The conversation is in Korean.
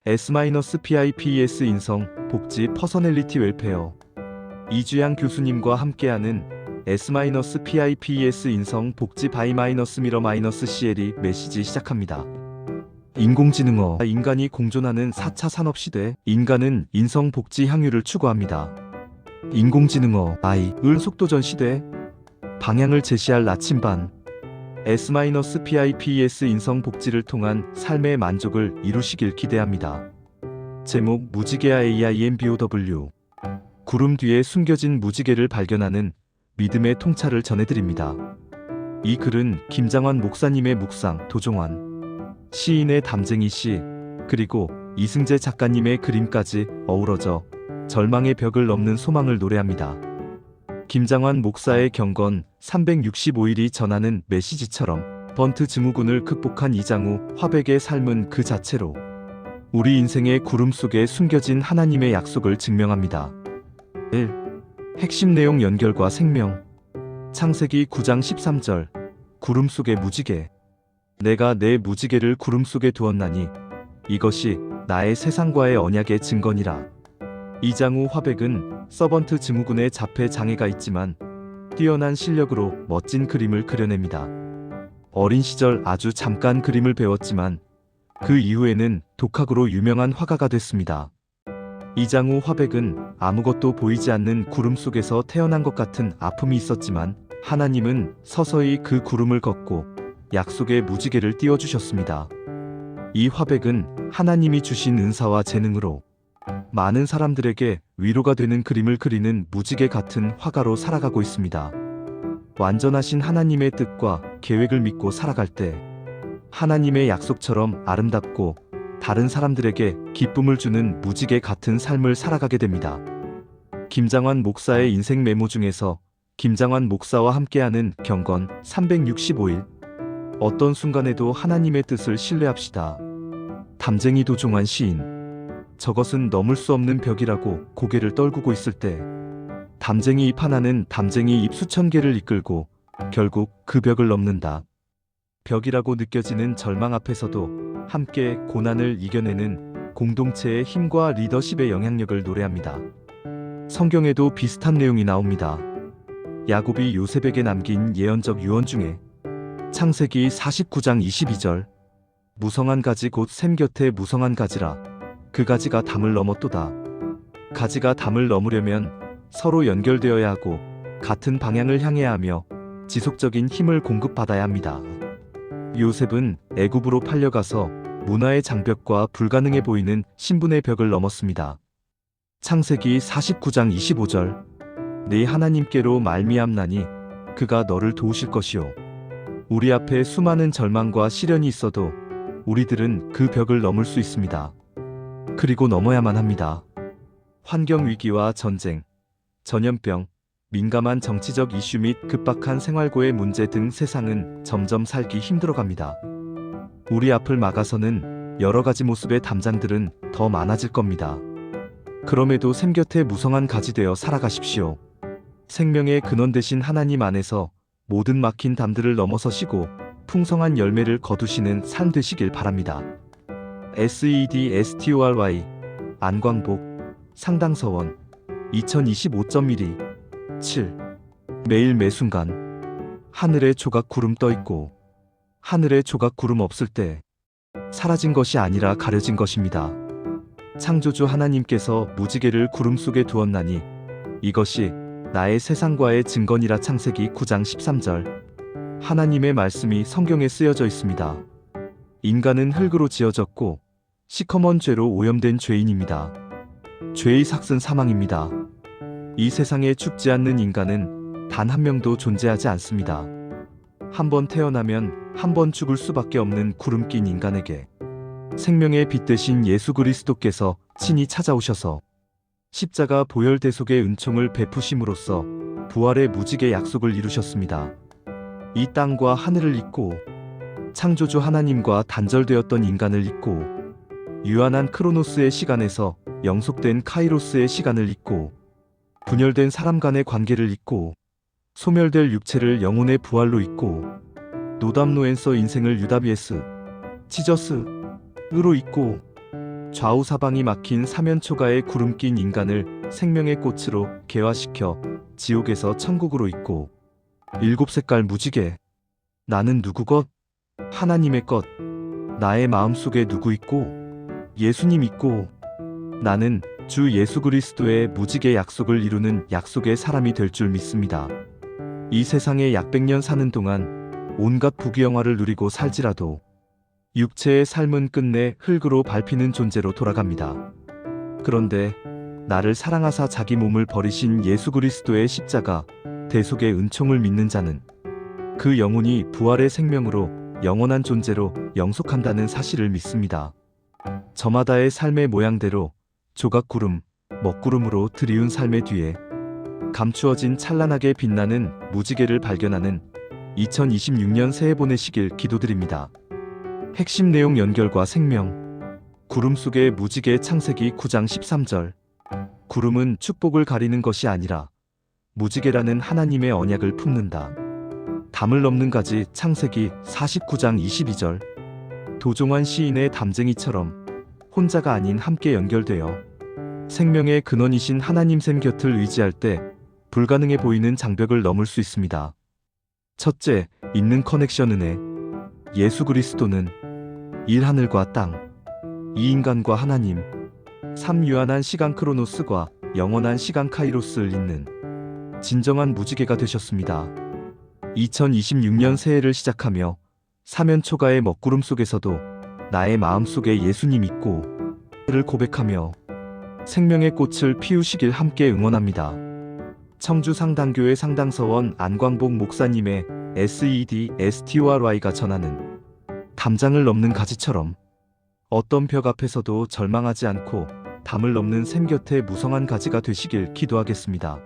S-PIPES 인성, 복지, 퍼서널리티 웰페어. 이주양 교수님과 함께하는 S-PIPES 인성, 복지 바이 미러 CLE 메시지 시작합니다. 인공지능어, 인간이 공존하는 4차 산업시대, 인간은 인성, 복지, 향유를 추구합니다. 인공지능어, 을 속도전 시대, 방향을 제시할 나침반. S-PIPES 인성 복지를 통한 삶의 만족을 이루시길 기대합니다. 제목 무지개와 AIMBOW. 구름 뒤에 숨겨진 무지개를 발견하는 믿음의 통찰을 전해드립니다. 이 글은 김장환 목사님의 묵상, 도종환 시인의 담쟁이 시, 그리고 이승재 작가님의 그림까지 어우러져 절망의 벽을 넘는 소망을 노래합니다. 김장환 목사의 경건 365일이 전하는 메시지처럼 번트 증후군을 극복한 이장우 화백의 삶은 그 자체로 우리 인생의 구름 속에 숨겨진 하나님의 약속을 증명합니다. 1. 핵심 내용 연결과 생명. 창세기 9장 13절. 구름 속의 무지개. 내가 내 무지개를 구름 속에 두었나니 이것이 나의 세상과의 언약의 증거니라. 이장우 화백은 서번트 증후군의 자폐 장애가 있지만 뛰어난 실력으로 멋진 그림을 그려냅니다. 어린 시절 아주 잠깐 그림을 배웠지만 그 이후에는 독학으로 유명한 화가가 됐습니다. 이장우 화백은 아무것도 보이지 않는 구름 속에서 태어난 것 같은 아픔이 있었지만 하나님은 서서히 그 구름을 걷고 약속의 무지개를 띄워주셨습니다. 이 화백은 하나님이 주신 은사와 재능으로 많은 사람들에게 위로가 되는 그림을 그리는 무지개 같은 화가로 살아가고 있습니다. 완전하신 하나님의 뜻과 계획을 믿고 살아갈 때 하나님의 약속처럼 아름답고 다른 사람들에게 기쁨을 주는 무지개 같은 삶을 살아가게 됩니다. 김장환 목사의 인생 메모 중에서 김장환 목사와 함께하는 경건 365일. 어떤 순간에도 하나님의 뜻을 신뢰합시다. 담쟁이 도종환 시인. 저것은 넘을 수 없는 벽이라고 고개를 떨구고 있을 때 담쟁이 잎 하나는 담쟁이 잎 수천 개를 이끌고 결국 그 벽을 넘는다. 벽이라고 느껴지는 절망 앞에서도 함께 고난을 이겨내는 공동체의 힘과 리더십의 영향력을 노래합니다. 성경에도 비슷한 내용이 나옵니다. 야곱이 요셉에게 남긴 예언적 유언 중에 창세기 49장 22절. 무성한 가지 곧 샘 곁에 무성한 가지라. 그 가지가 담을 넘었도다. 가지가 담을 넘으려면 서로 연결되어야 하고 같은 방향을 향해야 하며 지속적인 힘을 공급받아야 합니다. 요셉은 애굽으로 팔려가서 문화의 장벽과 불가능해 보이는 신분의 벽을 넘었습니다. 창세기 49장 25절. 네 하나님께로 말미암나니 그가 너를 도우실 것이요. 우리 앞에 수많은 절망과 시련이 있어도 우리들은 그 벽을 넘을 수 있습니다. 그리고 넘어야만 합니다. 환경 위기와 전쟁, 전염병, 민감한 정치적 이슈 및 급박한 생활고의 문제 등 세상은 점점 살기 힘들어갑니다. 우리 앞을 막아서는 여러 가지 모습의 담장들은 더 많아질 겁니다. 그럼에도 샘 곁에 무성한 가지 되어 살아가십시오. 생명의 근원 되신 하나님 안에서 모든 막힌 담들을 넘어서시고 풍성한 열매를 거두시는 삶 되시길 바랍니다. SEDSTORY 안광복 상당서원 2025.12 7. 매일 매순간 하늘에 조각 구름 떠있고 하늘에 조각 구름 없을 때 사라진 것이 아니라 가려진 것입니다. 창조주 하나님께서 무지개를 구름 속에 두었나니 이것이 나의 세상과의 증거니라. 창세기 9장 13절. 하나님의 말씀이 성경에 쓰여져 있습니다. 인간은 흙으로 지어졌고 시커먼 죄로 오염된 죄인입니다. 죄의 삭은 사망입니다. 이 세상에 죽지 않는 인간은 단 한 명도 존재하지 않습니다. 한 번 태어나면 한 번 죽을 수밖에 없는 구름 낀 인간에게 생명의 빛 되신 예수 그리스도께서 친히 찾아오셔서 십자가 보혈 대속의 은총을 베푸심으로써 부활의 무지개 약속을 이루셨습니다. 이 땅과 하늘을 잇고 창조주 하나님과 단절되었던 인간을 잇고 유한한 크로노스의 시간에서 영속된 카이로스의 시간을 잇고 분열된 사람 간의 관계를 잇고 소멸될 육체를 영혼의 부활로 잇고 노담노엔서 인생을 유다비에스 치저스으로 잇고 좌우 사방이 막힌 사면초가에 구름 낀 인간을 생명의 꽃으로 개화시켜 지옥에서 천국으로 잇고, 7색깔 무지개. 나는 누구 것? 하나님의 것. 나의 마음속에 누구 있고? 예수님 있고. 나는 주 예수 그리스도의 무지개 약속을 이루는 약속의 사람이 될 줄 믿습니다. 이 세상에 약 100년 사는 동안 온갖 부귀영화를 누리고 살지라도 육체의 삶은 끝내 흙으로 밟히는 존재로 돌아갑니다. 그런데 나를 사랑하사 자기 몸을 버리신 예수 그리스도의 십자가 대속의 은총을 믿는 자는 그 영혼이 부활의 생명으로 영원한 존재로 영속한다는 사실을 믿습니다. 저마다의 삶의 모양대로 조각구름, 먹구름으로 드리운 삶의 뒤에 감추어진 찬란하게 빛나는 무지개를 발견하는 2026년 새해 보내시길 기도드립니다. 핵심 내용 연결과 생명. 구름 속의 무지개 창세기 9장 13절. 구름은 축복을 가리는 것이 아니라 무지개라는 하나님의 언약을 품는다. 담을 넘는 가지 창세기 49장 22절. 도종환 시인의 담쟁이처럼 혼자가 아닌 함께 연결되어 생명의 근원이신 하나님 샘 곁을 의지할 때 불가능해 보이는 장벽을 넘을 수 있습니다. 첫째, 있는 커넥션 은혜. 예수 그리스도는 1. 하늘과 땅, 2. 인간과 하나님, 3. 유한한 시간 크로노스과 영원한 시간 카이로스를 잇는 진정한 무지개가 되셨습니다. 2026년 새해를 시작하며 사면초가의 먹구름 속에서도 나의 마음속에 예수님 있고 를 고백하며 생명의 꽃을 피우시길 함께 응원합니다. 청주 상당교회 상당서원 안광복 목사님의 SEDSTORY가 전하는 담장을 넘는 가지처럼 어떤 벽 앞에서도 절망하지 않고 담을 넘는 샘 곁에 무성한 가지가 되시길 기도하겠습니다.